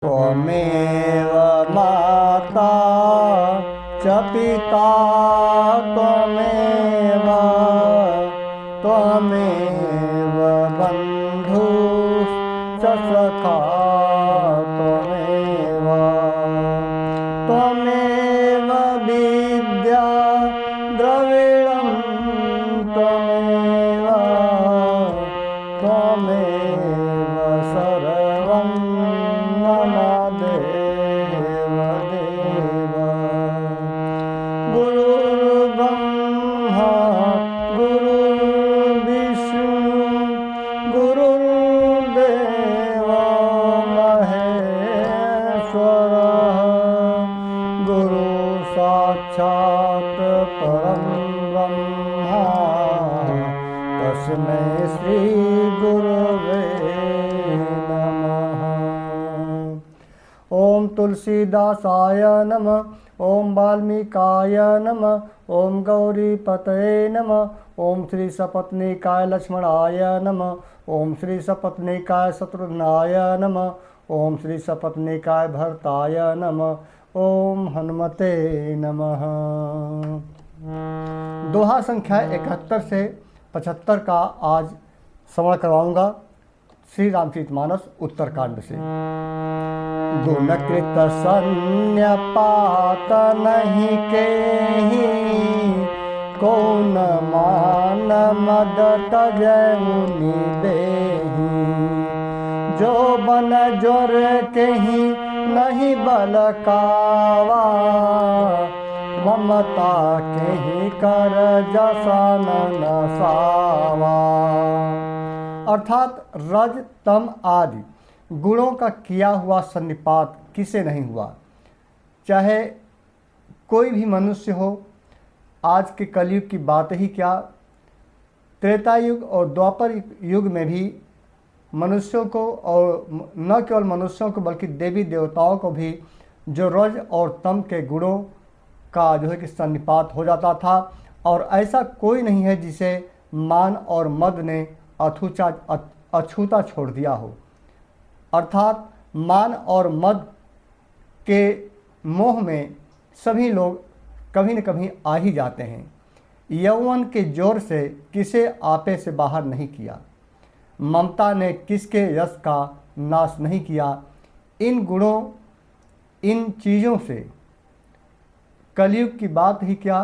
त्वमेव माता च पिता त्वमेव त्वमेव बन्धुश्च सखा त्वमेव त्वमेव विद्या द्रविणं त्वमेव त्वमेव सर्वं मम देव देव। गुरुर्ब्रह्मा गुरुर्विष्णु गुरुर्देवो महेश्वरः गुरु साक्षात् परं ब्रह्मा तस्मै श्री गुरवे नमः। ओम तुलसीदासाय नमः। ओम वाल्मीकाय नमः। ओम गौरीपतये नमः। ओम श्री सपत्नीकाय लक्ष्मणाय नमः। ओम श्री सपत्नीकाय शत्रुघ्नाय नमः। ओम श्री सपत्नीकाय भरताय नमः। ओम हनुमते नमः। दोहा संख्या 71 से 75 का आज श्रवण करवाऊंगा श्री रामचरितमानस उत्तरकांड से। गुणकृत सन्न्यपात नहीं केहि कौन मान मद तजय मुनि देहि। जो बन जोर केहि नहीं बल कावा ममता केहि कर जसन नसावा। अर्थात रज तम आदि गुणों का किया हुआ सन्निपात किसे नहीं हुआ। चाहे कोई भी मनुष्य हो, आज के कलयुग की बात ही क्या, त्रेता युग और द्वापर युग में भी मनुष्यों को, और न केवल मनुष्यों को बल्कि देवी देवताओं को भी जो रज और तम के गुणों का जो है कि सन्निपात हो जाता था। और ऐसा कोई नहीं है जिसे मान और मद ने अछूता छोड़ दिया हो। अर्थात मान और मद के मोह में सभी लोग कभी न कभी आ ही जाते हैं। यौवन के जोर से किसे आपे से बाहर नहीं किया, ममता ने किसके यश का नाश नहीं किया। इन गुणों, इन चीज़ों से कलयुग की बात ही क्या,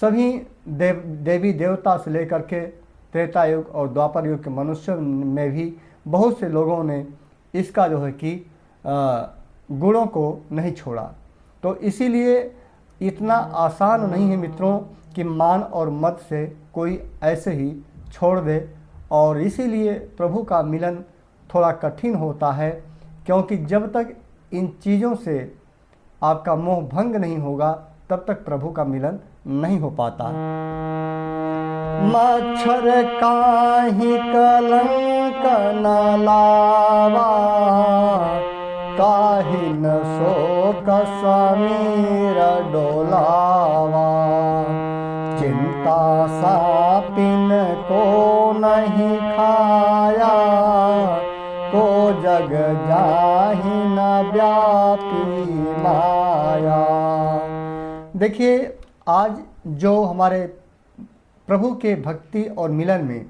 सभी देवी देवता से लेकर के त्रेता युग और द्वापर युग के मनुष्यों में भी बहुत से लोगों ने इसका जो है कि गुणों को नहीं छोड़ा। तो इसीलिए इतना आसान नहीं है मित्रों कि मान और मद से कोई ऐसे ही छोड़ दे। और इसीलिए प्रभु का मिलन थोड़ा कठिन होता है, क्योंकि जब तक इन चीज़ों से आपका मोह भंग नहीं होगा तब तक प्रभु का मिलन नहीं हो पाता। मच्छर काहि कलंक न लावा, काहि न शोक समीर डोलावा। चिंता सापिन को नहीं खाया, को जग जाहि न व्यापी माया। देखिए, आज जो हमारे प्रभु के भक्ति और मिलन में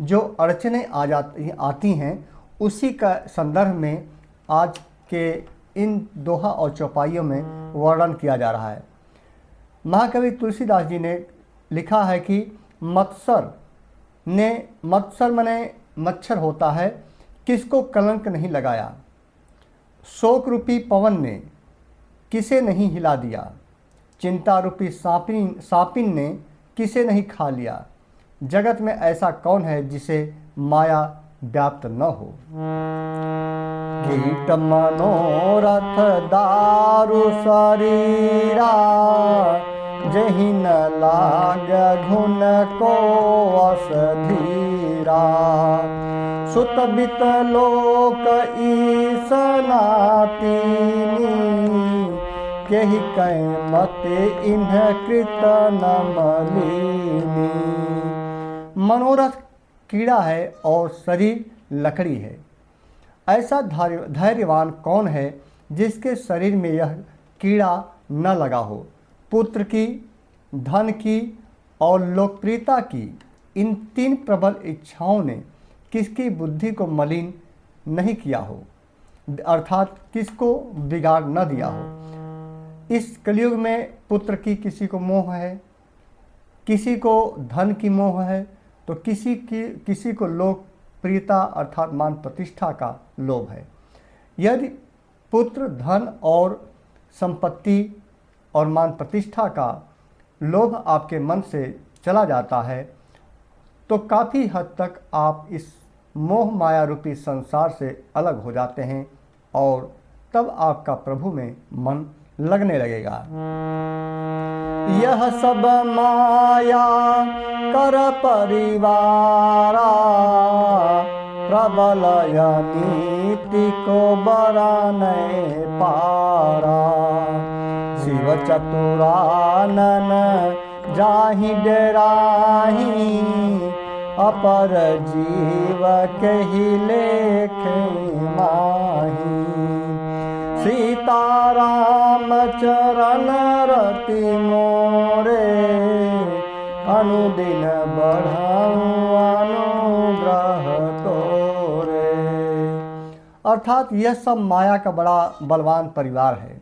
जो अड़चने आती हैं, उसी का संदर्भ में आज के इन दोहा और चौपाइयों में वर्णन किया जा रहा है। महाकवि तुलसीदास जी ने लिखा है कि मत्सर माने मच्छर होता है, किसको कलंक नहीं लगाया। शोक रूपी पवन ने किसे नहीं हिला दिया। चिंता रूपी सापिन ने किसे नहीं खा लिया। जगत में ऐसा कौन है जिसे माया व्याप्त न हो। कीट मनोरथ दारु शरीरा, जहि न लाग घुन को वस धीरा। सुत बित लोक ईसनातीनी, केहि कै मते इन्ह कृत न मलिनी। मनोरथ कीड़ा है और शरीर लकड़ी है। ऐसा धैर्यवान कौन है जिसके शरीर में यह कीड़ा न लगा हो। पुत्र की, धन की और लोकप्रियता की इन तीन प्रबल इच्छाओं ने किसकी बुद्धि को मलिन नहीं किया हो, अर्थात किसको बिगाड़ न दिया हो। इस कलयुग में पुत्र की किसी को मोह है, किसी को धन की मोह है, तो किसी को लोकप्रियता अर्थात मान प्रतिष्ठा का लोभ है। यदि पुत्र, धन और संपत्ति और मान प्रतिष्ठा का लोभ आपके मन से चला जाता है तो काफ़ी हद तक आप इस मोह माया रूपी संसार से अलग हो जाते हैं और तब आपका प्रभु में मन लगने लगेगा। यह सब माया कर परिवारा, प्रबल नीति को बराने पारा। शिव चतुरानन जाहि डेराही, अपर जीव के ही लेख माही। सीताराम चरण रति मोरे, अनुदिन बढ़ाऊं अनुग्रह तोरे। अर्थात यह सब माया का बड़ा बलवान परिवार है।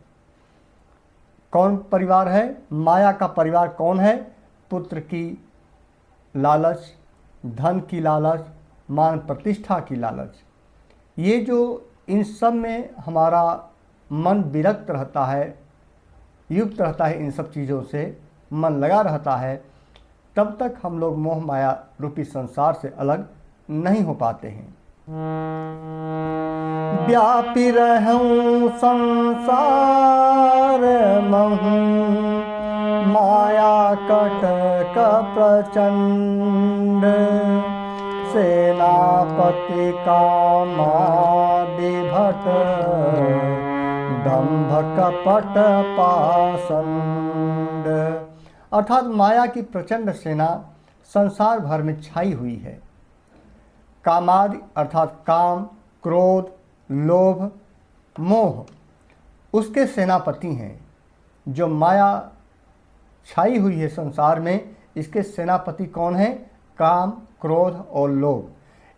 कौन परिवार है? माया का परिवार कौन है? पुत्र की लालच, धन की लालच, मान प्रतिष्ठा की लालच। ये जो इन सब में हमारा मन विरक्त रहता है, युक्त रहता है, इन सब चीज़ों से मन लगा रहता है, तब तक हम लोग मोह माया रूपी संसार से अलग नहीं हो पाते हैं। व्यापी रहूं संसार महूं, माया कटक प्रचंड। सेनापति कामादि भट, दंभ कपट पाषंड। अर्थात माया की प्रचंड सेना संसार भर में छाई हुई है। कामादि अर्थात काम, क्रोध, लोभ, मोह उसके सेनापति हैं। जो माया छाई हुई है संसार में, इसके सेनापति कौन है? काम, क्रोध और लोभ।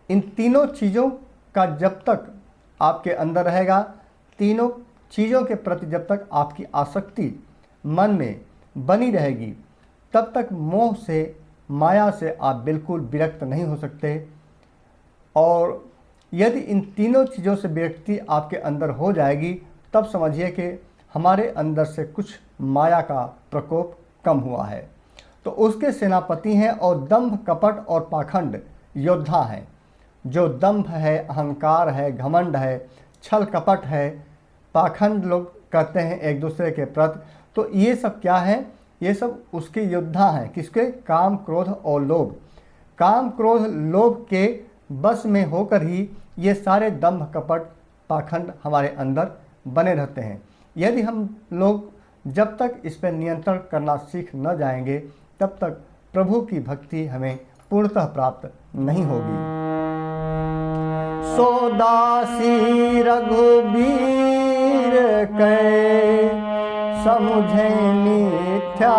इन तीनों चीज़ों का जब तक आपके अंदर रहेगा, तीनों चीज़ों के प्रति जब तक आपकी आसक्ति मन में बनी रहेगी, तब तक मोह से, माया से आप बिल्कुल विरक्त नहीं हो सकते। और यदि इन तीनों चीज़ों से विरक्ति आपके अंदर हो जाएगी, तब समझिए कि हमारे अंदर से कुछ माया का प्रकोप कम हुआ है। तो उसके सेनापति हैं और दंभ, कपट और पाखंड योद्धा हैं। जो दंभ है, अहंकार है, घमंड है, छल कपट है, पाखंड लोग कहते हैं एक दूसरे के प्रति, तो ये सब क्या है? ये सब उसके योद्धा हैं। किसके? काम, क्रोध और लोभ। काम, क्रोध, लोभ के बस में होकर ही ये सारे दंभ, कपट, पाखंड हमारे अंदर बने रहते हैं। यदि हम लोग जब तक इस पर नियंत्रण करना सीख न जाएंगे, तब तक प्रभु की भक्ति हमें पूर्णतः प्राप्त नहीं होगी। सोदासी रघुबीर कै, समुझे मिथ्या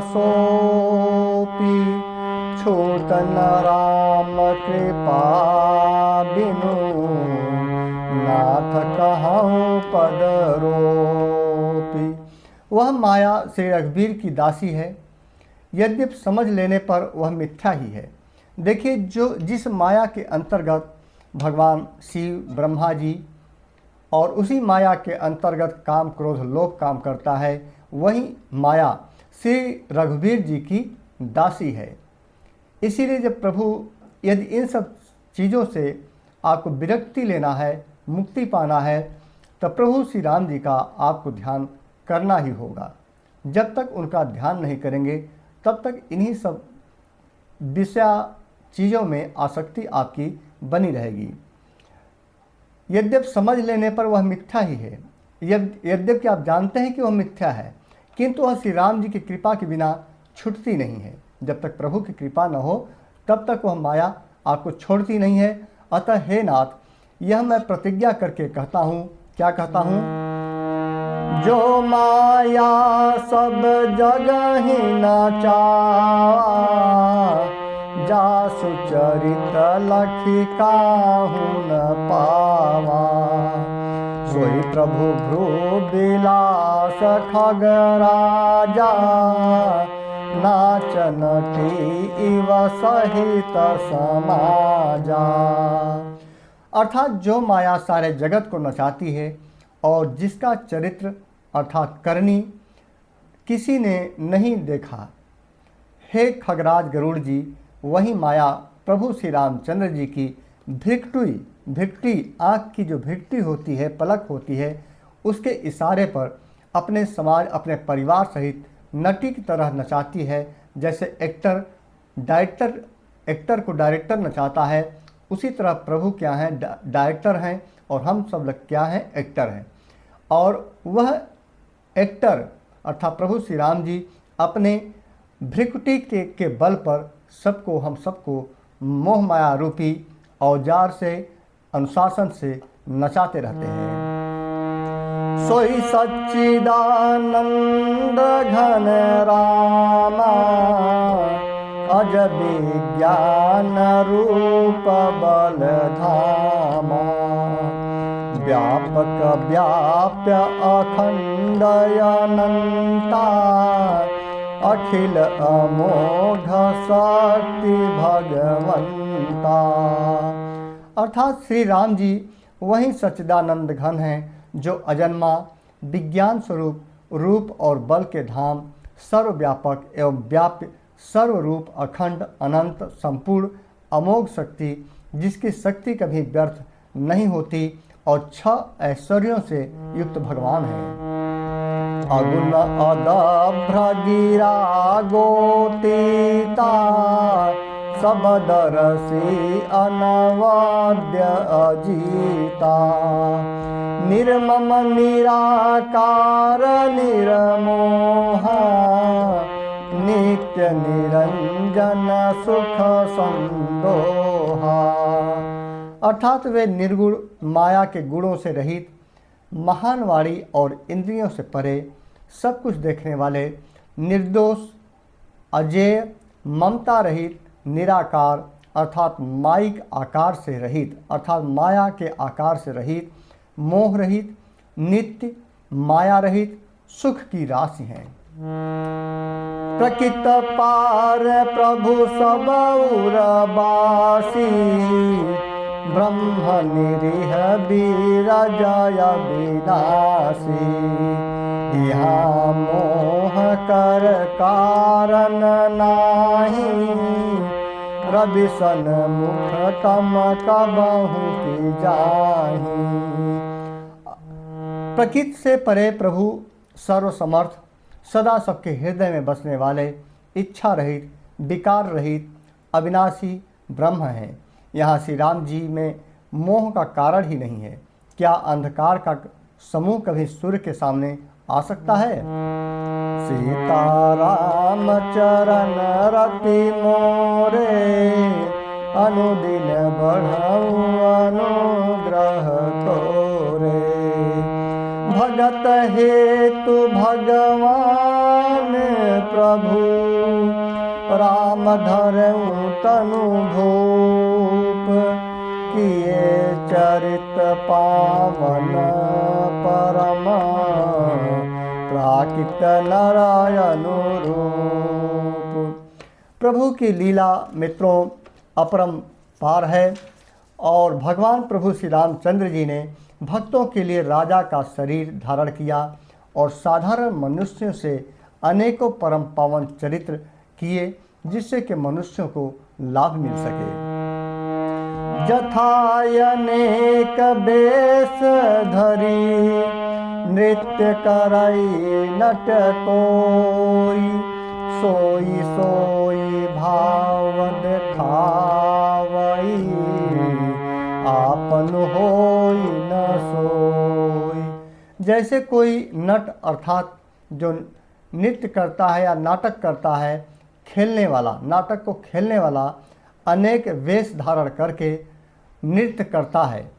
सोपी। छूट न राम कृपा बिनु, नाथ कहूँ पद रोपी। वह माया श्री रघुबीर की दासी है, यद्यपि समझ लेने पर वह मिथ्या ही है। देखिए, जिस माया के अंतर्गत भगवान शिव, ब्रह्मा जी और उसी माया के अंतर्गत काम, क्रोध, लोभ काम करता है, वही माया श्री रघुबीर जी की दासी है। इसीलिए जब प्रभु, यदि इन सब चीज़ों से आपको विरक्ति लेना है, मुक्ति पाना है, तो प्रभु श्री राम जी का आपको ध्यान करना ही होगा। जब तक उनका ध्यान नहीं करेंगे, तब तक इन्हीं सब विषय चीज़ों में आसक्ति आपकी बनी रहेगी। यद्यपि समझ लेने पर वह मिथ्या ही है, यद्यपि आप जानते हैं कि वह मिथ्या है, किंतु वह श्री राम जी की कृपा के बिना छूटती नहीं है। जब तक प्रभु की कृपा न हो, तब तक वह माया आपको छोड़ती नहीं है। अतः हे नाथ, यह मैं प्रतिज्ञा करके कहता हूँ। क्या कहता हूँ? जो माया सब जगह ही नचा, जा सुचरित लखी काहू न पावा। सोई प्रभु भ्रू विलास खगराजा, नाचन इव सहित समाजा। अर्थात जो माया सारे जगत को नचाती है और जिसका चरित्र अर्थात करनी किसी ने नहीं देखा। हे खगराज गरुड़ जी, वही माया प्रभु श्री रामचंद्र जी की भिक्टी आँख की जो भिक्टी होती है, पलक होती है, उसके इशारे पर अपने समाज अपने परिवार सहित नटी की तरह नचाती है। जैसे एक्टर को डायरेक्टर नचाता है, उसी तरह प्रभु क्या हैं? डायरेक्टर हैं और हम सब लोग क्या हैं? एक्टर हैं। और वह एक्टर अर्थात प्रभु श्री राम जी अपने भ्रिकुटी के बल पर हम सबको मोह माया रूपी औजार से अनुशासन से नचाते रहते हैं। सोई सच्चिदानंद घन रामा, अज विज्ञान रूप बल धामा। व्यापक व्याप्य अखंड अनंता, अखिल अमोघ शक्ति भगवंता। अर्थात श्री राम जी वही सच्चिदानंद घन हैं जो अजन्मा विज्ञान स्वरूप रूप और बल के धाम, सर्वव्यापक एवं व्याप्य, सर्वरूप, अखंड, अनंत, संपूर्ण, अमोघ शक्ति, जिसकी शक्ति कभी व्यर्थ नहीं होती और 6 ऐश्वर्यों से युक्त भगवान हैं। अगुण अदभ्र गिरा गोतीता, सबदरसी अनवाद्य अजीता। निर्मम निराकार निर्मोहा, नित्य निरंजन सुख संदोहा। अर्थात वे निर्गुण माया के गुणों से रहित, महान वाणी और इंद्रियों से परे, सब कुछ देखने वाले, निर्दोष, अजेय, ममता रहित, निराकार अर्थात माइक आकार से रहित अर्थात माया के आकार से रहित, मोह रहित, नित्य, माया रहित, सुख की राशि हैं। प्रकृत पार प्रभु सब उरबासी, ब्रह्म निरीह वीर जय विनाशी। यहाँ मोह कर कारण नाही, रवि सन मुख तम कबहु की जाही। प्रकृति से परे प्रभु सर्वसमर्थ, सदा सबके हृदय में बसने वाले, इच्छा रहित, विकार रहित, अविनाशी ब्रह्म हैं। यहाँ श्री राम जी में मोह का कारण ही नहीं है। क्या अंधकार का समूह कभी सूर्य के सामने आ सकता है? सीताराम चरण रति मोरे, अनुदिन बढ़ऊ अनुग्रह तोरे। भगत हेतु भगवान प्रभु, राम धरऊ तनु भूप। किए चरित पावन परम, प्राकृत नारायण रूप। प्रभु की लीला मित्रों अपरम पार है और भगवान प्रभु श्री रामचंद्र जी ने भक्तों के लिए राजा का शरीर धारण किया और साधारण मनुष्यों से अनेकों परम पावन चरित्र किए, जिससे कि मनुष्यों को लाभ मिल सके। जथायनेक बेश धरी, नृत्य करई नट कोई। सोई सोई भाव दिखावई, आपन होई न सोई। जैसे कोई नट अर्थात जो नृत्य करता है या नाटक करता है, खेलने वाला, नाटक को खेलने वाला अनेक वेश धारण करके नृत्य करता है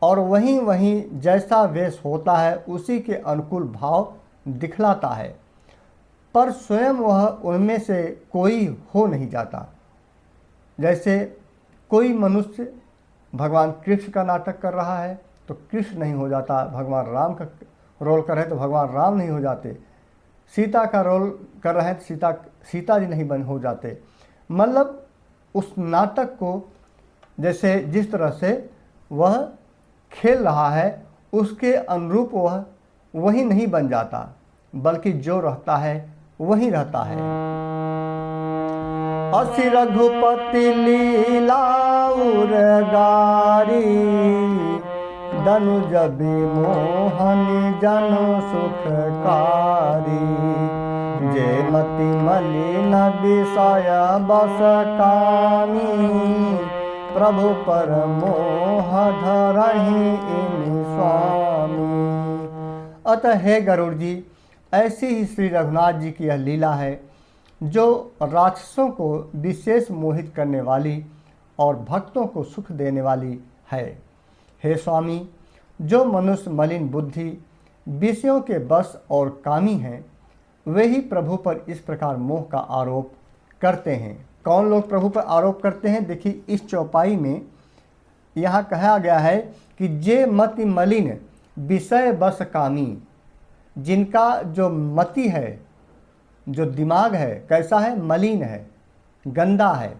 और वहीं वहीं जैसा वेश होता है उसी के अनुकूल भाव दिखलाता है, पर स्वयं वह उनमें से कोई हो नहीं जाता। जैसे कोई मनुष्य भगवान कृष्ण का नाटक कर रहा है तो कृष्ण नहीं हो जाता, भगवान राम का रोल कर रहे तो भगवान राम नहीं हो जाते, सीता का रोल कर रहे हैं तो सीता जी नहीं बन हो जाते। मतलब उस नाटक को जैसे जिस तरह से वह खेल रहा है उसके अनुरूप वह वही नहीं बन जाता, बल्कि जो रहता है वही रहता है। असि रघुपति लीला उरगारी, दनुज विमोहनि जनु सुखकारी। जे मति मलिन विषय बस कामी, प्रभु पर मोह धरहि इनि स्वामी। अतः हे गरुड़ जी, ऐसी ही श्री रघुनाथ जी की यह लीला है जो राक्षसों को विशेष मोहित करने वाली और भक्तों को सुख देने वाली है। हे स्वामी, जो मनुष्य मलिन बुद्धि विषयों के बस और कामी हैं, वे ही प्रभु पर इस प्रकार मोह का आरोप करते हैं। कौन लोग प्रभु पर आरोप करते हैं? देखिए, इस चौपाई में यहाँ कहा गया है कि जे मति मलिन विषय बस कामी, जिनका जो मति है, जो दिमाग है, कैसा है? मलिन है, गंदा है,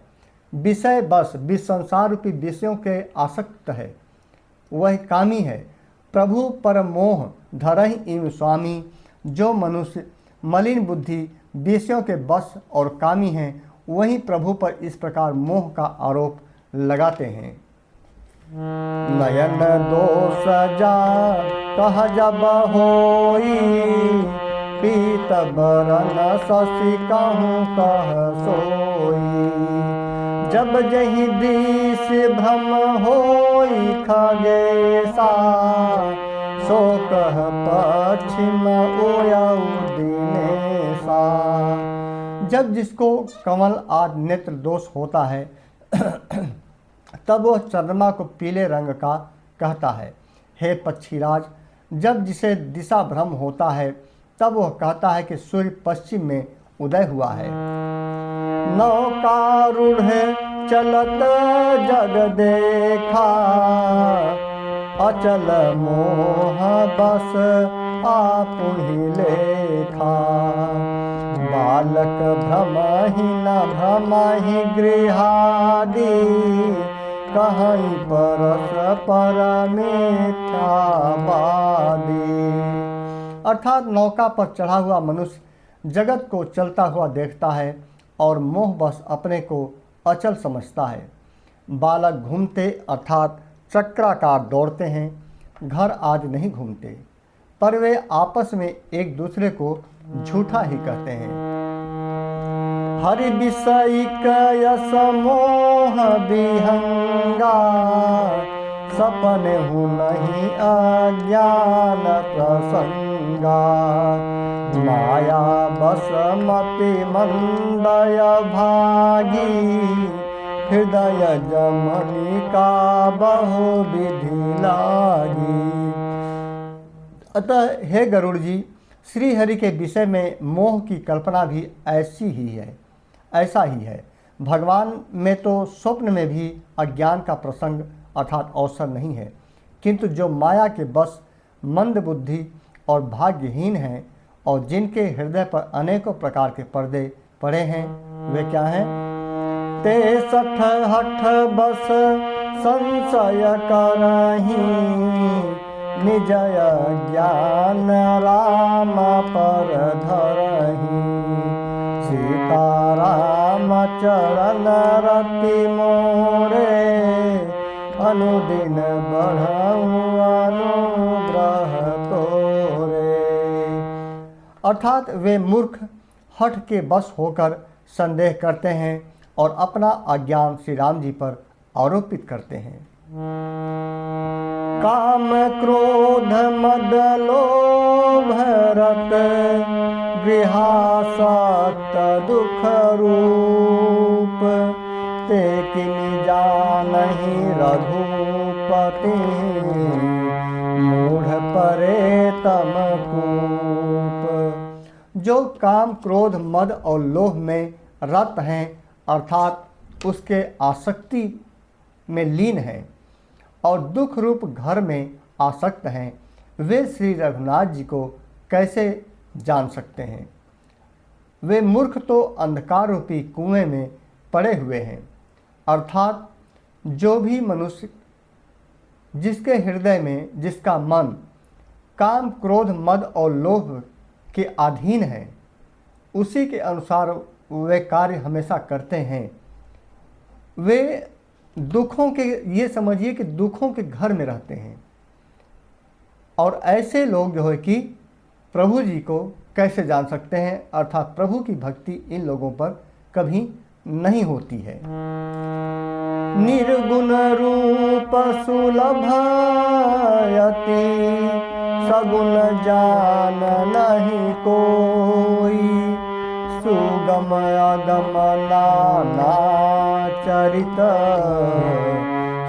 विषय बस संसार रूपी विषयों के आसक्त है, वह कामी है। प्रभु पर मोह धरहि इम स्वामी, जो मनुष्य मलिन बुद्धि विषयों के बस और कामी हैं, वही प्रभु पर इस प्रकार मोह का आरोप लगाते हैं। नयन दोष जा कह जब होई, पीत बरन शशि कहूँ कह सोई। जब जहि दृश्य भ्रम होई खगेशा, सो कह पश्चिम ओयऊ दिनेशा। जब जिसको कमल आदि नेत्र दोष होता है तब वह चंद्रमा को पीले रंग का कहता है। हे पक्षीराज, जब जिसे दिशा भ्रम होता है तब वह कहता है कि सूर्य पश्चिम में उदय हुआ है। नौकारूढ़ चलत जग देखा, अचल मोह बस आप ही लेखा। बालक भ्रमहि न भ्रमहि गृहादि, कहीं परस पर मिथ्यावादी। अर्थात नौका पर चढ़ा हुआ मनुष्य जगत को चलता हुआ देखता है और मोह बस अपने को अचल समझता है। बालक घूमते अर्थात चक्राकार दौड़ते हैं, घर आज नहीं घूमते, पर वे आपस में एक दूसरे को झूठा ही कहते हैं। हरि विषयिक यस मोह विहंगा, सपने हूँ नहीं अज्ञान प्रसंगा। माया बस मति मंदय भागी, हृदय जमनी का बहु विधि लागी। अतः हे गरुड़ जी, श्री हरि के विषय में मोह की कल्पना भी ऐसा ही है। भगवान में तो स्वप्न में भी अज्ञान का प्रसंग अर्थात अवसर नहीं है, किंतु जो माया के बस मंद बुद्धि और भाग्यहीन हैं और जिनके हृदय पर अनेकों प्रकार के पर्दे पड़े हैं, वे क्या हैं? ते सठ हठ बस संशय करहीं, निजय ज्ञान राम पर धरहीं। सीताराम चरण रति मोरे, अनुदिन बढ़ाऊं अनुग्रह तोरे। अर्थात वे मूर्ख हठ के बस होकर संदेह करते हैं और अपना अज्ञान श्री राम जी पर आरोपित करते हैं। काम क्रोध मद लोभ रत, गृहासक्त दुख रूप। ते किनि जानहि रघुपति, करे तम कूप। जो काम क्रोध मद और लोभ में रत हैं अर्थात उसके आसक्ति में लीन हैं और दुख रूप घर में आसक्त हैं, वे श्री रघुनाथ जी को कैसे जान सकते हैं। वे मूर्ख तो अंधकार रूपी कुएं में पड़े हुए हैं। अर्थात जो भी मनुष्य जिसके हृदय में जिसका मन काम क्रोध मद और लोभ के अधीन है, उसी के अनुसार वे कार्य हमेशा करते हैं। वे दुखों के, ये समझिए कि दुखों के घर में रहते हैं। और ऐसे लोग जो है कि प्रभु जी को कैसे जान सकते हैं, अर्थात प्रभु की भक्ति इन लोगों पर कभी नहीं होती है। निर्गुण रूप सुलभ यति सगुण जान नहीं कोई, सुगम अगम नाना चरित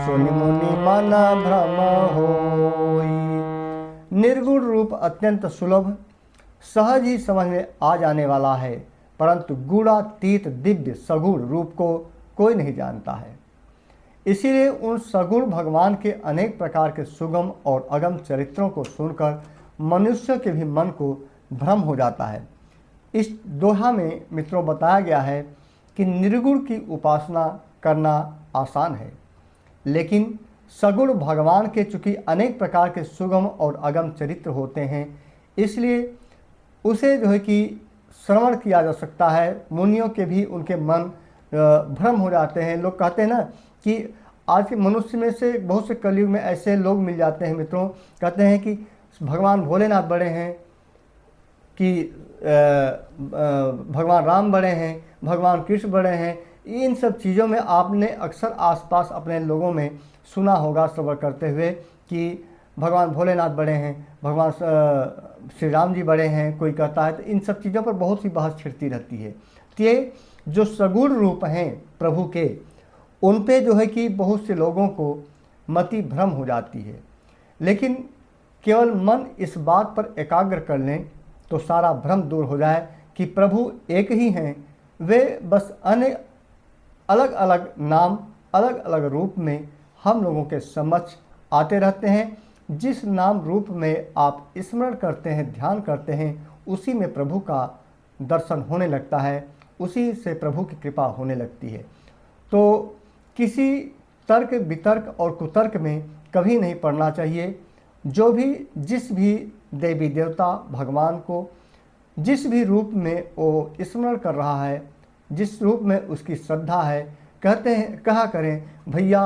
सुनि मुनि मन भ्रम होई। निर्गुण रूप अत्यंत सुलभ सहज ही समझ में आ जाने वाला है, परंतु गुणातीत दिव्य सगुण रूप को कोई नहीं जानता है। इसीलिए उन सगुण भगवान के अनेक प्रकार के सुगम और अगम चरित्रों को सुनकर मनुष्य के भी मन को भ्रम हो जाता है। इस दोहा में मित्रों बताया गया है कि निर्गुण की उपासना करना आसान है, लेकिन सगुण भगवान के चूँकि अनेक प्रकार के सुगम और अगम चरित्र होते हैं, इसलिए उसे जो है कि श्रवण किया जा सकता है। मुनियों के भी उनके मन भ्रम हो जाते हैं। लोग कहते हैं ना कि आज के मनुष्य में से बहुत से कलयुग में ऐसे लोग मिल जाते हैं मित्रों, कहते हैं कि भगवान भोलेनाथ बड़े हैं, कि भगवान राम बड़े हैं, भगवान कृष्ण बड़े हैं। इन सब चीज़ों में आपने अक्सर आसपास अपने लोगों में सुना होगा श्रवण करते हुए कि भगवान भोलेनाथ बड़े हैं, भगवान श्री राम जी बड़े हैं, कोई कहता है। तो इन सब चीज़ों पर बहुत सी बहस छिड़ती रहती है। तो ये जो सगुण रूप हैं प्रभु के, उन पे जो है कि बहुत से लोगों को मति भ्रम हो जाती है। लेकिन केवल मन इस बात पर एकाग्र कर लें तो सारा भ्रम दूर हो जाए कि प्रभु एक ही हैं। वे बस अलग अलग नाम अलग अलग रूप में हम लोगों के समक्ष आते रहते हैं। जिस नाम रूप में आप स्मरण करते हैं, ध्यान करते हैं, उसी में प्रभु का दर्शन होने लगता है, उसी से प्रभु की कृपा होने लगती है। तो किसी तर्क वितर्क और कुतर्क में कभी नहीं पड़ना चाहिए। जो भी जिस भी देवी देवता भगवान को जिस भी रूप में वो स्मरण कर रहा है, जिस रूप में उसकी श्रद्धा है, कहते हैं कहा करें भैया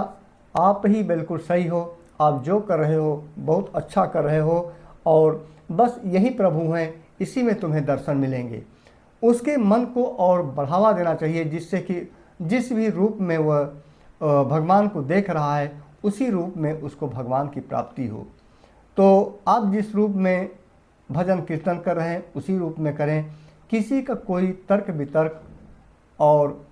आप ही बिल्कुल सही हो, आप जो कर रहे हो बहुत अच्छा कर रहे हो, और बस यही प्रभु हैं, इसी में तुम्हें दर्शन मिलेंगे। उसके मन को और बढ़ावा देना चाहिए, जिससे कि जिस भी रूप में वह भगवान को देख रहा है, उसी रूप में उसको भगवान की प्राप्ति हो। तो आप जिस रूप में भजन कीर्तन कर रहे हैं उसी रूप में करें। किसी का कोई तर्क वितर्क और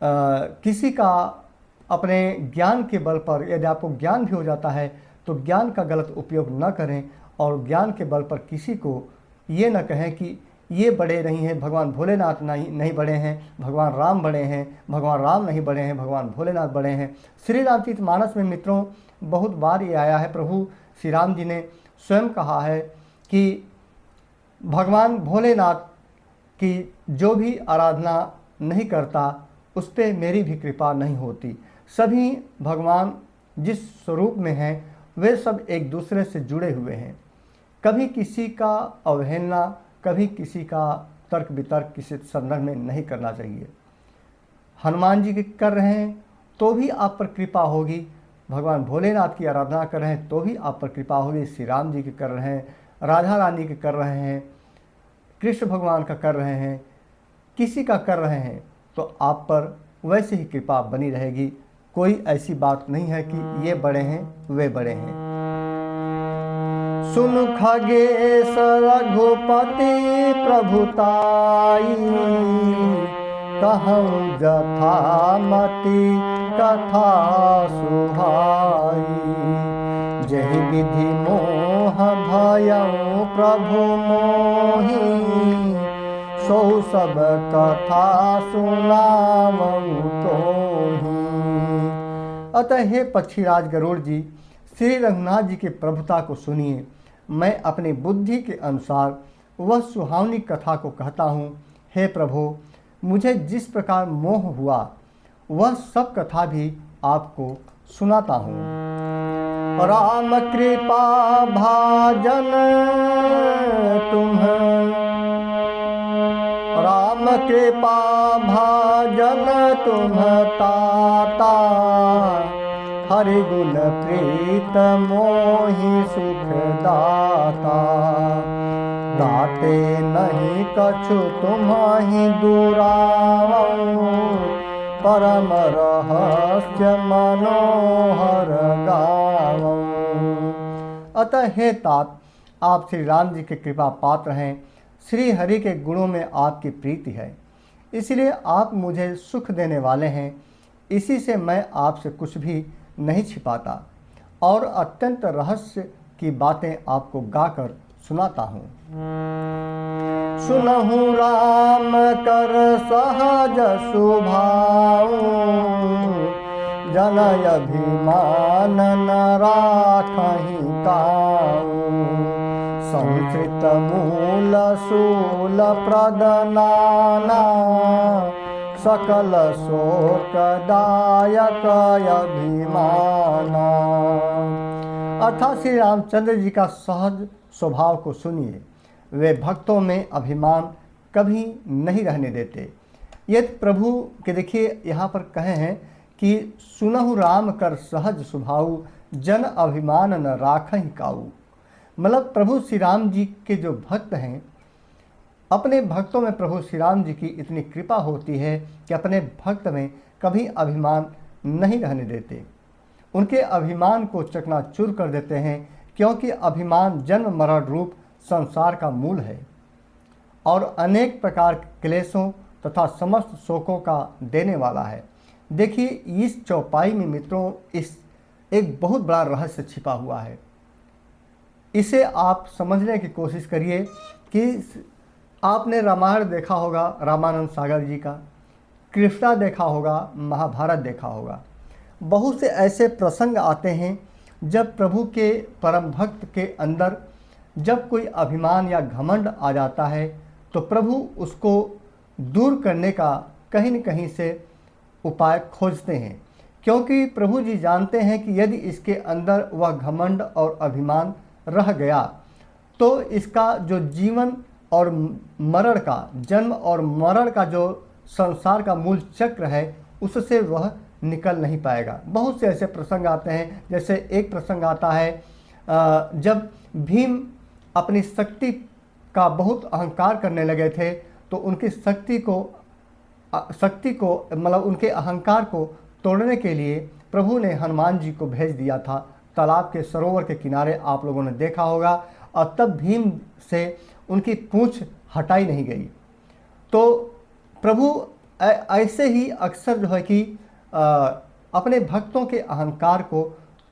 किसी का अपने ज्ञान के बल पर, यदि आपको ज्ञान भी हो जाता है तो ज्ञान का गलत उपयोग न करें, और ज्ञान के बल पर किसी को ये न कहें कि ये बड़े नहीं हैं, भगवान भोलेनाथ नहीं बड़े हैं, भगवान राम बड़े हैं, भगवान राम नहीं बड़े हैं, भगवान भोलेनाथ बड़े हैं। श्री रामचरितमानस में मित्रों बहुत बार ये आया है, प्रभु श्री राम जी ने स्वयं कहा है कि भगवान भोलेनाथ की जो भी आराधना नहीं करता उस पर मेरी भी कृपा नहीं होती। सभी भगवान जिस स्वरूप में हैं वे सब एक दूसरे से जुड़े हुए हैं। कभी किसी का अवहेलना, कभी किसी का तर्क वितर्क किसी संदर्भ में नहीं करना चाहिए। हनुमान जी की कर रहे हैं तो भी आप पर कृपा होगी, भगवान भोलेनाथ की आराधना कर रहे हैं तो भी आप पर कृपा होगी, श्री राम जी की कर रहे हैं, राधा रानी के कर रहे हैं, कृष्ण भगवान का कर रहे हैं, किसी का कर रहे हैं तो आप पर वैसे ही कृपा बनी रहेगी। कोई ऐसी बात नहीं है कि ये बड़े हैं वे बड़े हैं। सुन खगेश रघुपति प्रभुताई, कहूँ जथा मति कथा सुहाई। जहि विधि मोह भयउ प्रभु मोहि, सो सब कथा सुनावऊ तोहि। अतः हे पक्षीराज गरुड़ जी, श्री रघुनाथ जी के प्रभुता को सुनिए। मैं अपनी बुद्धि के अनुसार वह सुहावनी कथा को कहता हूँ। हे प्रभु, मुझे जिस प्रकार मोह हुआ वह सब कथा भी आपको सुनाता हूँ। राम कृपा भाजन तुम, राम कृपा भाजन तुम ताता, हरि गुण प्रीत मोहि सुख दाता। दाते नहीं कछु तुम्हि दुरावऊ, परम रहस्य मनोहर गावऊ। अतः हे तात, आप श्री राम जी के कृपा पात्र हैं। श्री हरि के गुणों में आपकी प्रीति है, इसलिए आप मुझे सुख देने वाले हैं। इसी से मैं आपसे कुछ भी नहीं छिपाता और अत्यंत रहस्य की बातें आपको गाकर सुनाता हूँ। सुनहु राम कर सहज सुभाऊ, जनय अभिमान न राखहि काऊ। संस्कृत मूल शूल प्रदनाना, सकल शोकदायक अभिमाना। अर्थात श्री रामचंद्र जी का सहज स्वभाव को सुनिए। वे भक्तों में अभिमान कभी नहीं रहने देते। यदि प्रभु के देखिए यहाँ पर कहे हैं कि सुनहु राम कर सहज स्वभाव, जन अभिमान न राखहि काऊ। मतलब प्रभु श्री राम जी के जो भक्त हैं, अपने भक्तों में प्रभु श्री राम जी की इतनी कृपा होती है कि अपने भक्त में कभी अभिमान नहीं रहने देते, उनके अभिमान को चकनाचूर कर देते हैं, क्योंकि अभिमान जन्म मरण रूप संसार का मूल है और अनेक प्रकार के क्लेशों तथा समस्त शोकों का देने वाला है। देखिए, इस चौपाई में मित्रों इस एक बहुत बड़ा रहस्य छिपा हुआ है। इसे आप समझने की कोशिश करिए कि आपने रामायण देखा होगा, रामानंद सागर जी का, कृष्णा देखा होगा, महाभारत देखा होगा। बहुत से ऐसे प्रसंग आते हैं जब प्रभु के परम भक्त के अंदर जब कोई अभिमान या घमंड आ जाता है तो प्रभु उसको दूर करने का कहीं न कहीं से उपाय खोजते हैं, क्योंकि प्रभु जी जानते हैं कि यदि इसके अंदर वह घमंड और अभिमान रह गया तो इसका जो जीवन और मरण का, जन्म और मरण का जो संसार का मूल चक्र है, उससे वह निकल नहीं पाएगा। बहुत से ऐसे प्रसंग आते हैं, जैसे एक प्रसंग आता है जब भीम अपनी शक्ति का बहुत अहंकार करने लगे थे तो उनकी शक्ति को मतलब उनके अहंकार को तोड़ने के लिए प्रभु ने हनुमान जी को भेज दिया था तालाब के सरोवर के किनारे, आप लोगों ने देखा होगा। और तब भीम से उनकी पूंछ हटाई नहीं गई। तो प्रभु ऐसे ही अक्सर जो है कि अपने भक्तों के अहंकार को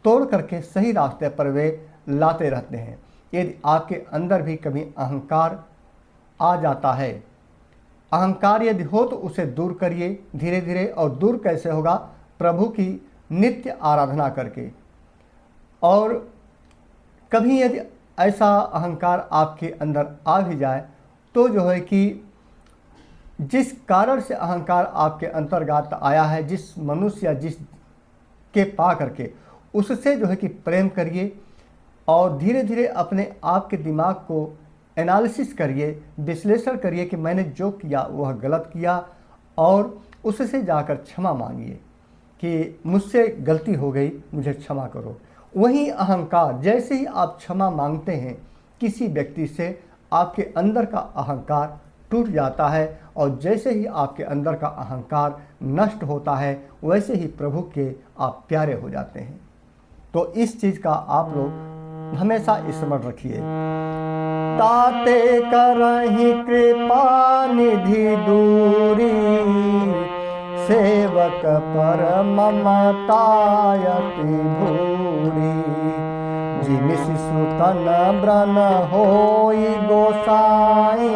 तोड़ करके सही रास्ते पर वे लाते रहते हैं। यदि आपके अंदर भी कभी अहंकार आ जाता है, अहंकार यदि हो तो उसे दूर करिए धीरे धीरे। और दूर कैसे होगा? प्रभु की नित्य आराधना करके। और कभी यदि ऐसा अहंकार आपके अंदर आ भी जाए तो जो है कि जिस कारण से अहंकार आपके अंतर्गत आया है, जिस मनुष्य या जिस के पा करके, उससे जो है कि प्रेम करिए और धीरे धीरे अपने आप के दिमाग को एनालिसिस करिए, विश्लेषण करिए कि मैंने जो किया वह गलत किया, और उससे जाकर क्षमा मांगिए कि मुझसे गलती हो गई, मुझे क्षमा करो। वही अहंकार, जैसे ही आप क्षमा मांगते हैं किसी व्यक्ति से, आपके अंदर का अहंकार टूट जाता है, और जैसे ही आपके अंदर का अहंकार नष्ट होता है वैसे ही प्रभु के आप प्यारे हो जाते हैं। तो इस चीज़ का आप लोग हमेशा स्मरण रखिए। ताते करहि कृपा निधि दूरी, सेवक पर ममतायति भूरी। जिमि शिशु तन ब्रन होई गोसाई,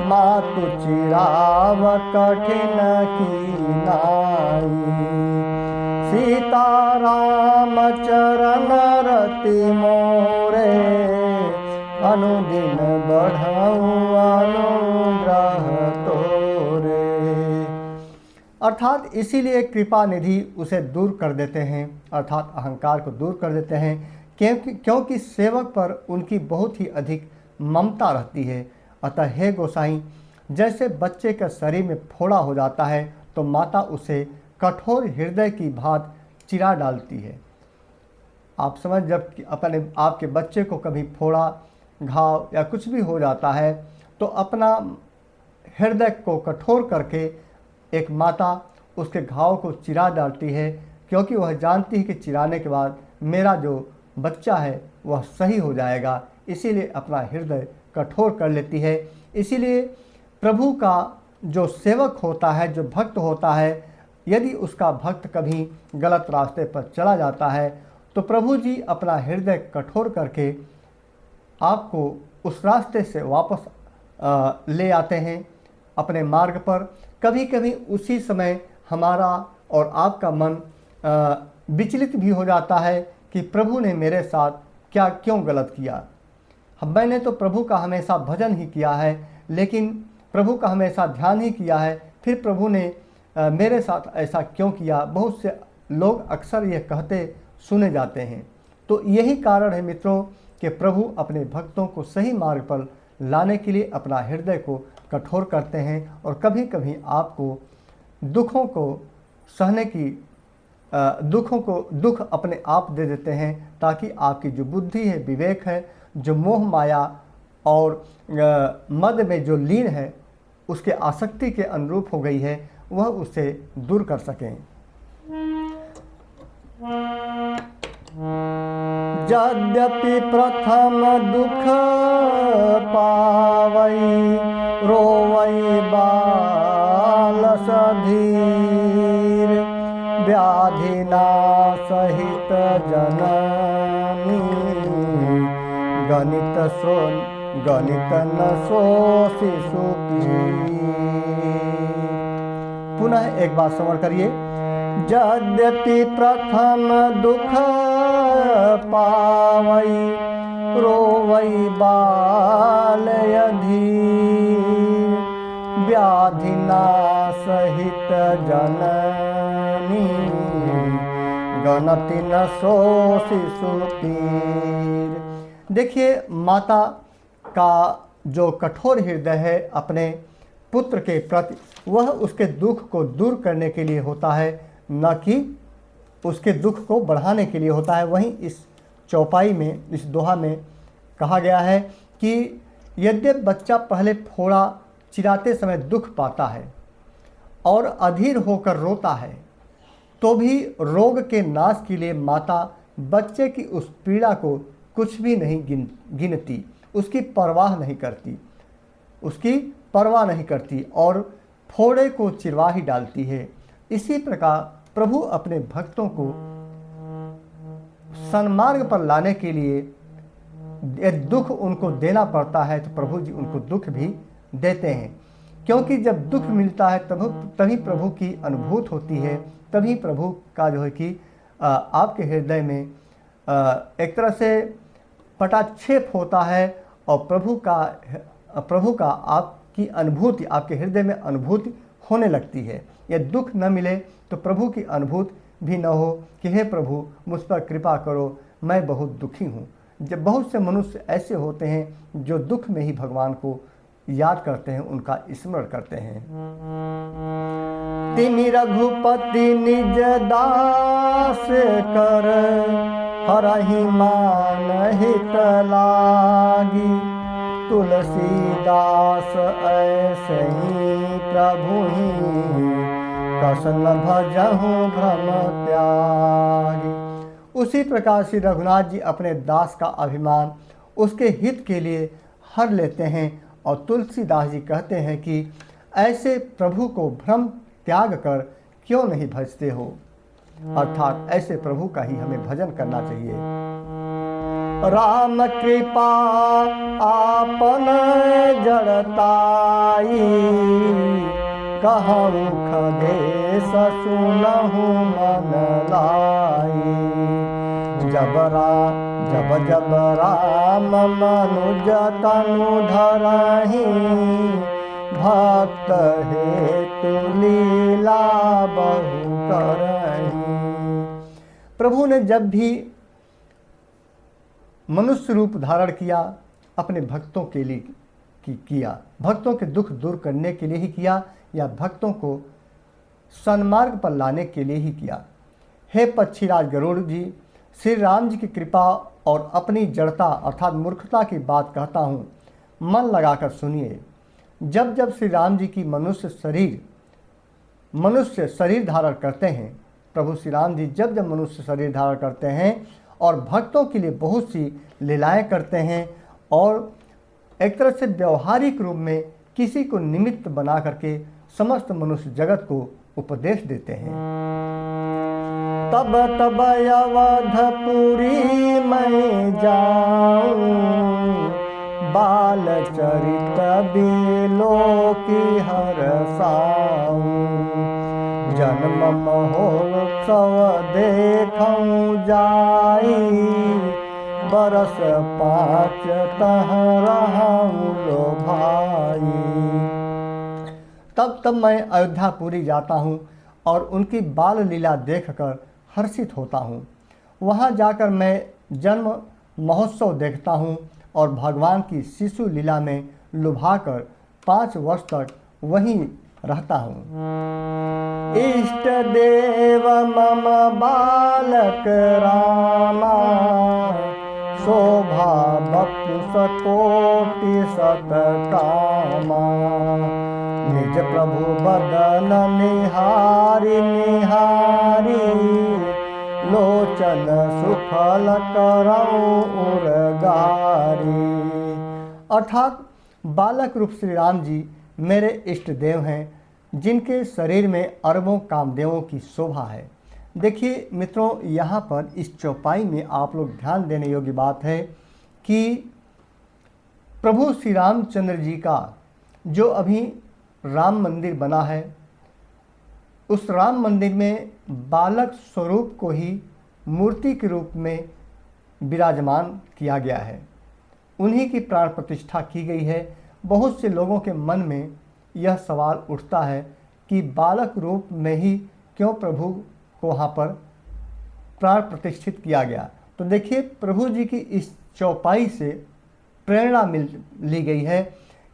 मातु चिराव कठिन की नाई। सीताराम चरण रति मोरे, अनुदिन बढ़ाऊं अनुग्रह तोरे। अर्थात इसीलिए कृपा निधि उसे दूर कर देते हैं, अर्थात अहंकार को दूर कर देते हैं, क्योंकि सेवक पर उनकी बहुत ही अधिक ममता रहती है। अतः हे गोसाई, जैसे बच्चे के शरीर में फोड़ा हो जाता है तो माता उसे कठोर हृदय की भांति चिरा डालती है। आप समझ, जब अपने आपके बच्चे को कभी फोड़ा, घाव या कुछ भी हो जाता है तो अपना हृदय को कठोर करके एक माता उसके घाव को चिरा डालती है, क्योंकि वह जानती है कि चिराने के बाद मेरा जो बच्चा है वह सही हो जाएगा। इसीलिए अपना हृदय कठोर कर लेती है। इसीलिए प्रभु का जो सेवक होता है, जो भक्त होता है, यदि उसका भक्त कभी गलत रास्ते पर चला जाता है तो प्रभु जी अपना हृदय कठोर करके आपको उस रास्ते से वापस ले आते हैं अपने मार्ग पर। कभी कभी उसी समय हमारा और आपका मन विचलित भी हो जाता है कि प्रभु ने मेरे साथ क्यों गलत किया। मैंने तो प्रभु का हमेशा भजन ही किया है, लेकिन प्रभु का हमेशा ध्यान ही किया है, फिर प्रभु ने मेरे साथ ऐसा क्यों किया। बहुत से लोग अक्सर ये कहते सुने जाते हैं। तो यही कारण है मित्रों कि प्रभु अपने भक्तों को सही मार्ग पर लाने के लिए अपना हृदय को कठोर करते हैं, और कभी कभी आपको दुखों को सहने की दुख अपने आप दे देते हैं, ताकि आपकी जो बुद्धि है, विवेक है, जो मोह माया और मद में जो लीन है, उसके आसक्ति के अनुरूप हो गई है, वह उसे दूर कर सकें। यद्यपि प्रथम दुख पावई, रोवई बाल सधीर, व्याधिना सहित जननी, गणित न सो शिशु पीर। पुनः एक बात समझ करिए। यद्यपि प्रथम दुख पावई, रोवई बाल अधीर, व्याधिना सहित जननी, गणति न सो शिशु पीर। देखिए, माता का जो कठोर हृदय है अपने पुत्र के प्रति, वह उसके दुख को दूर करने के लिए होता है, न कि उसके दुख को बढ़ाने के लिए होता है। वहीं इस चौपाई में, इस दोहा में कहा गया है कि यद्यपि बच्चा पहले फोड़ा चिराते समय दुख पाता है और अधीर होकर रोता है, तो भी रोग के नाश के लिए माता बच्चे की उस पीड़ा को कुछ भी नहीं गिनती, उसकी परवाह नहीं करती और फोड़े को चिरवा ही डालती है। इसी प्रकार प्रभु अपने भक्तों को सन्मार्ग पर लाने के लिए दुख उनको देना पड़ता है, तो प्रभु जी उनको दुख भी देते हैं, क्योंकि जब दुख मिलता है तभी प्रभु की अनुभूति होती है, तभी प्रभु का जो है कि आपके हृदय में एक तरह से पटाक्षेप होता है, और प्रभु का आपकी अनुभूति, आपके हृदय में अनुभूति होने लगती है। यदि दुख न मिले तो प्रभु की अनुभूति भी न हो कि हे प्रभु मुझ पर कृपा करो, मैं बहुत दुखी हूँ। जब बहुत से मनुष्य ऐसे होते हैं जो दुख में ही भगवान को याद करते हैं, उनका स्मरण करते हैं। तिनि रघुपति निज दास कर, हरहि मान हित लागी, तुलसीदास ऐसे ही प्रभु ही, कसन भजहु भ्रम त्यागी। उसी प्रकार श्री रघुनाथ जी अपने दास का अभिमान उसके हित के लिए हर लेते हैं, और तुलसीदास जी कहते हैं कि ऐसे प्रभु को भ्रम त्याग कर क्यों नहीं भजते हो। अर्थात ऐसे प्रभु का ही हमें भजन करना चाहिए। राम कृपा आपन जड़ताई, कहूँ खदेश सुनहु मन लाई। जब जब राम मनुज तनु धरहि, भक्त हेतु लीला बहु करहि। प्रभु ने जब भी मनुष्य रूप धारण किया, अपने भक्तों के लिए किया, भक्तों के दुख दूर करने के लिए ही किया या भक्तों को सन्मार्ग पर लाने के लिए ही किया। हे पक्षीराज गरुड़ जी, श्री राम जी की कृपा और अपनी जड़ता अर्थात मूर्खता की बात कहता हूँ, मन लगाकर सुनिए। जब जब श्री राम जी की मनुष्य शरीर धारण करते हैं, प्रभु श्री राम जी जब जब मनुष्य शरीर धारण करते हैं और भक्तों के लिए बहुत सी लीलाएं करते हैं और एक तरह से व्यवहारिक रूप में किसी को निमित्त बना करके समस्त मनुष्य जगत को उपदेश देते हैं। तब तब अवधपुरी मैं जाऊं, बाल चरित बिलो की हरसाऊं। जन्म महोत्सव देखूं जाई, बरस 5 तह रहूं लो भाई। तब मैं अयोध्यापुरी जाता हूँ और उनकी बाल लीला देखकर हर्षित होता हूँ। वहाँ जाकर मैं जन्म महोत्सव देखता हूँ और भगवान की शिशु लीला में लुभाकर 5 वर्ष तक वहीं रहता हूँ। इष्ट देव मम बालक रामा, शोभा बपुष कोटि सत कामा। निज प्रभु बदन निहारी निहारी, लोचन सुफल करऊं उर्गारी। अर्थात बालक रूप श्री राम जी मेरे इष्ट देव हैं, जिनके शरीर में अरबों कामदेवों की शोभा है। देखिए मित्रों, यहाँ पर इस चौपाई में आप लोग ध्यान देने योग्य बात है कि प्रभु श्री रामचंद्र जी का जो अभी राम मंदिर बना है, उस राम मंदिर में बालक स्वरूप को ही मूर्ति के रूप में विराजमान किया गया है। उन्हीं की प्राण प्रतिष्ठा की गई है। बहुत से लोगों के मन में यह सवाल उठता है कि बालक रूप में ही क्यों प्रभु को वहाँ पर प्राण प्रतिष्ठित किया गया। तो देखिए, प्रभु जी की इस चौपाई से प्रेरणा ली गई है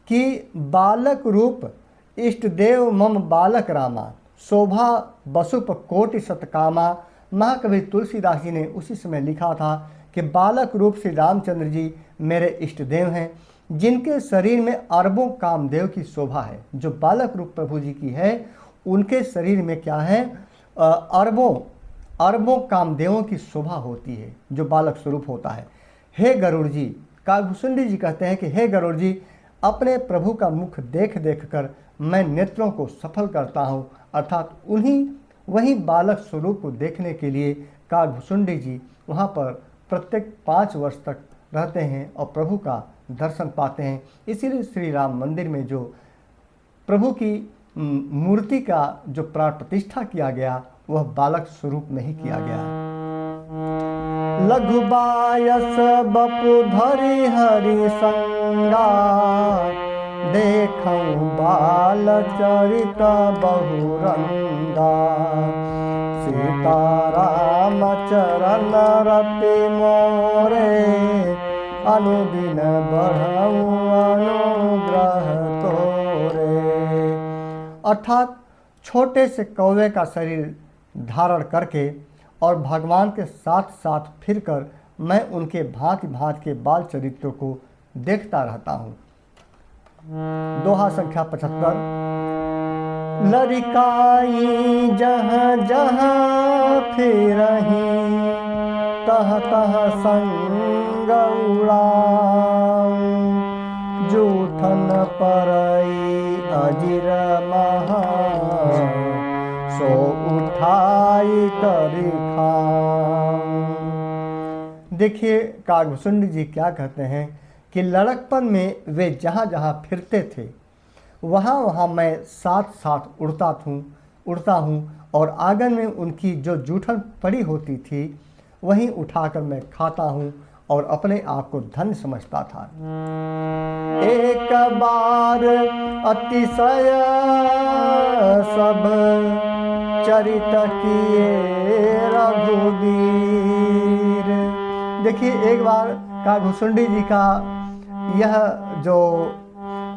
कि बालक रूप इष्ट देव मम बालक रामा, शोभा बसुप कोटि सतकामा। महाकवि तुलसीदास जी ने उसी समय लिखा था कि बालक रूप श्री रामचंद्र जी मेरे इष्ट देव हैं, जिनके शरीर में अरबों कामदेव की शोभा है। जो बालक रूप प्रभु जी की है, उनके शरीर में क्या है, अरबों कामदेवों की शोभा होती है, जो बालक स्वरूप होता है। हे गरुड़ जी, काकभूषुंडी जी कहते हैं कि हे गरुड़ जी, अपने प्रभु का मुख देख देख कर मैं नेत्रों को सफल करता हूँ। अर्थात वही बालक स्वरूप को देखने के लिए काकभूषुंडी जी वहाँ पर प्रत्येक 5 वर्ष तक रहते हैं और प्रभु का दर्शन पाते हैं। इसीलिए श्री राम मंदिर में जो प्रभु की मूर्ति का जो प्राण प्रतिष्ठा किया गया, वह बालक स्वरूप में ही किया गया। लघु बायस बपु धरि हरि संगा, देखऊं बाल चरित बहुरंगा। सीताराम चरण रति मोरे, अनुदिन बढ़ऊं अनुग्रह तोरे। अर्थात छोटे से कौवे का शरीर धारण करके और भगवान के साथ साथ फिरकर मैं उनके भांति भांति के बाल चरित्रों को देखता रहता हूँ। दोहा संख्या 75। लरिकाई जहाँ जहाँ फिरहीं, तह तह संग उड़ाऊं। जूठन परई अजिर महा, सो उठाई करी खान। देखिए कागभूषुंडी जी क्या कहते हैं कि लड़कपन में वे जहाँ जहाँ फिरते थे वहाँ वहाँ मैं साथ साथ उड़ता हूँ और आंगन में उनकी जो जूठन पड़ी होती थी वहीं उठाकर मैं खाता हूँ और अपने आप को धन्य समझता था। एक बार अतिशय सब चरित किए रघुवीर। देखिए एक बार कागभूषुंडी जी का यह जो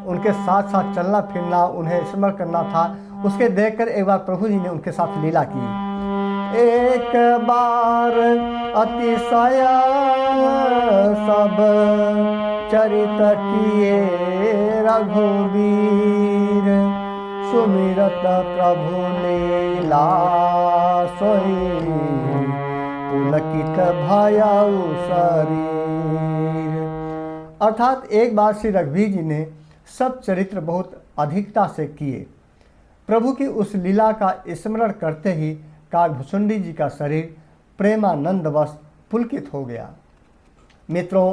उनके साथ साथ चलना फिरना उन्हें स्मरण करना था, उसके देखकर एक बार प्रभु जी ने उनके साथ लीला की। एक बार अतिशय सब चरित किए रघुवीर, सुमिरत प्रभु लीला सोई पुलकित भयउ शरीर। अर्थात एक बार श्री रघुवीर जी ने सब चरित्र बहुत अधिकता से किए। प्रभु की उस लीला का स्मरण करते ही कागभूषुंडी जी का शरीर प्रेमानंदवश पुलकित हो गया। मित्रों,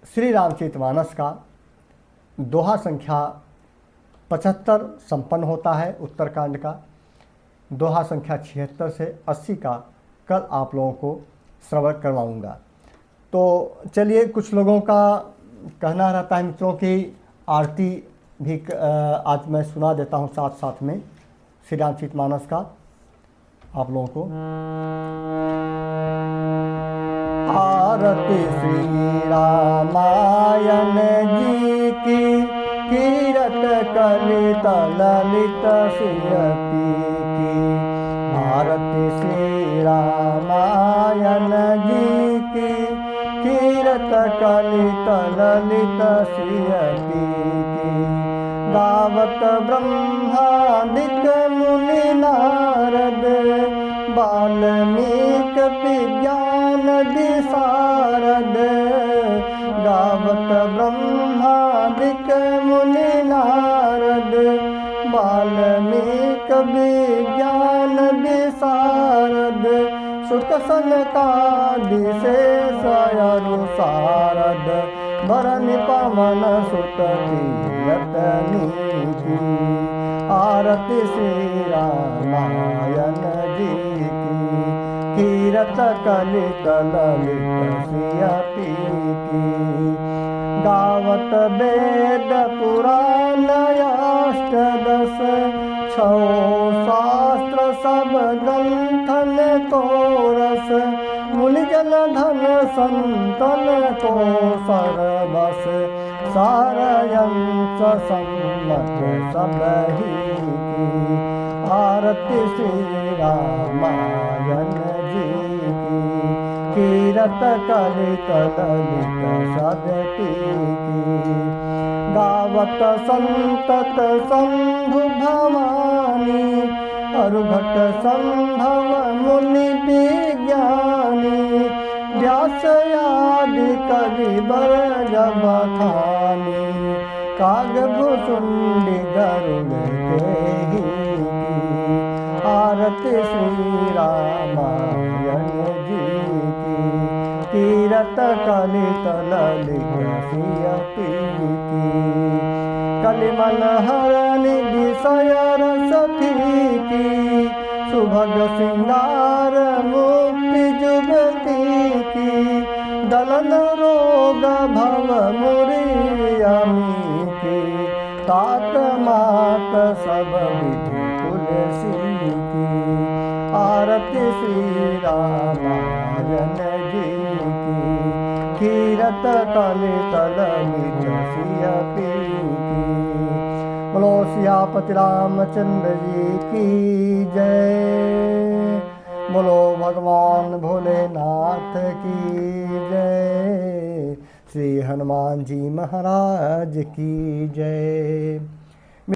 श्री रामचरितमानस का दोहा संख्या 75 संपन्न होता है उत्तरकांड का। दोहा संख्या 76 से 80 का कल आप लोगों को श्रवण करवाऊंगा। तो चलिए, कुछ लोगों का कहना रहता है मित्रों की आरती भी आज मैं सुना देता हूँ साथ साथ में श्री रामचरितमानस का आप लोगों को। आरती श्री रामायण जी की, कीरत कलित ललित सियपी की। आरती श्री रामायण जी की, कीरत कलित ललित सियपी की। गावत ब्रह्मादिक मुनि नारद, वाल्मीकि विज्ञान विशारद। गावत ब्रह्मादिक मुनि नारद, वाल्मीकि विज्ञान विशारद। सुख सनकादि शेष अरु शारद, भरनि पवन सुत कीरत नीति। आरती श्री रामायण जी की, कीरत कलित ललित सियपी की। गावत वेद पुराण अष्टदश, छौ शास्त्र सब ग्रंथन को रस। मुनिजन धन संतन को सरबस, सारयंस सम्मत सबहि की। आरती श्री रामायण जी की, कीरत कलित ललित सियपी की। गावत संतत संधु भवानी, अरुघट संभव मुनि विज्ञानी। व्यास आदि कवि बर जब बखानी, कागभूषुंडी गरुड़ केहि की। आरती श्री रामायण जी की, कीरत कलित ललित सियपी की। कलिमल हरनि विषय रस फीकी, सुभग सिंगार मुक्ति जुगती की। दलन रोग भव मुरियमी की, तात मात सब विधि तुलसी की। आरती श्री रामायण जी की, कीरत कलित ललित सियपी की। बोलो सियापति रामचंद्र जी की जय। बोलो भगवान भोलेनाथ की जय। श्री हनुमान जी महाराज की जय।